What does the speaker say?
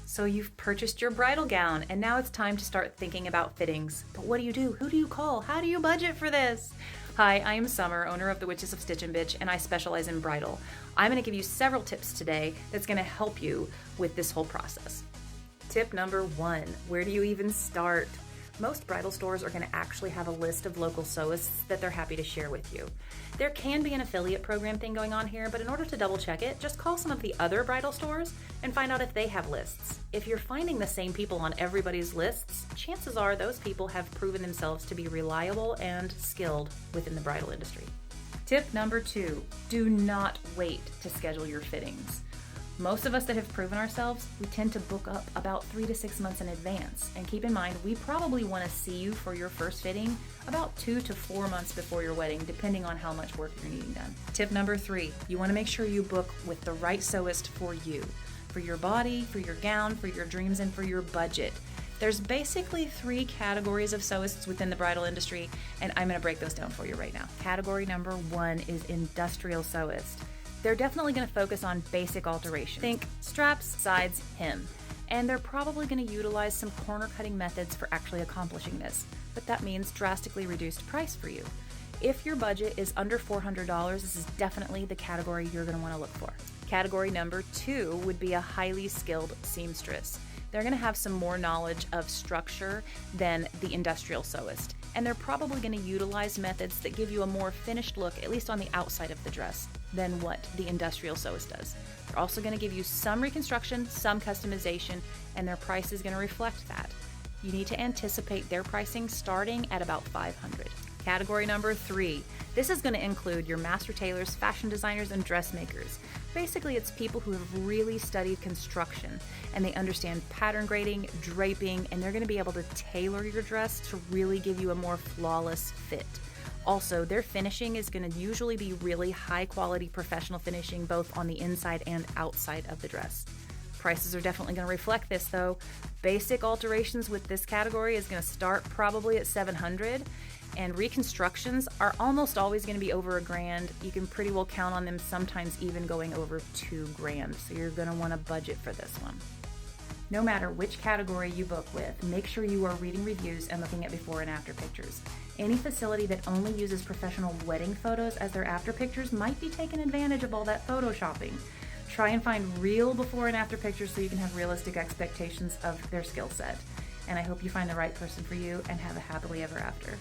So you've purchased your bridal gown and now it's time to start thinking about fittings. But what do you do? Who do you call? How do you budget for this? Hi, I am Summer, owner of the Witches of Stitch and Bitch, and I specialize in bridal. I'm going to give you several tips today that's going to help you with this whole process. Tip number 1, where do you even start? Most bridal stores are going to actually have a list of local sewists that they're happy to share with you. There can be an affiliate program thing going on here, but in order to double check it, just call some of the other bridal stores and find out if they have lists. If you're finding the same people on everybody's lists, chances are those people have proven themselves to be reliable and skilled within the bridal industry. Tip number 2, do not wait to schedule your fittings. Most of us that have proven ourselves, we tend to book up about 3 to 6 months in advance. And keep in mind, we probably want to see you for your first fitting about 2 to 4 months before your wedding, depending on how much work you're needing done. Tip number 3, you want to make sure you book with the right sewist for you, for your body, for your gown, for your dreams, and for your budget. There's basically 3 categories of sewists within the bridal industry, and I'm going to break those down for you right now. Category number 1 is industrial sewist. They're definitely going to focus on basic alterations. Think straps, sides, hem. And they're probably going to utilize some corner cutting methods for actually accomplishing this, but that means drastically reduced price for you. If your budget is under $400, this is definitely the category you're going to want to look for. Category number 2 would be a highly skilled seamstress. They're going to have some more knowledge of structure than the industrial sewist, and they're probably going to utilize methods that give you a more finished look, at least on the outside of the dress, than what the industrial sewist does. They're also going to give you some reconstruction, some customization, and their price is going to reflect that. You need to anticipate their pricing starting at about $500. Category number 3. This is going to include your master tailors, fashion designers, and dressmakers. Basically, it's people who have really studied construction and they understand pattern grading, draping, and they're going to be able to tailor your dress to really give you a more flawless fit. Also, their finishing is going to usually be really high quality professional finishing both on the inside and outside of the dress. Prices are definitely going to reflect this though. Basic alterations with this category is going to start probably at $700, and reconstructions are almost always going to be over $1,000. You can pretty well count on them sometimes even going over $2,000, so you're going to want to budget for this one. No matter which category you book with, make sure you are reading reviews and looking at before and after pictures. Any facility that only uses professional wedding photos as their after pictures might be taking advantage of all that photoshopping. Try and find real before and after pictures so you can have realistic expectations of their skill set. And I hope you find the right person for you and have a happily ever after.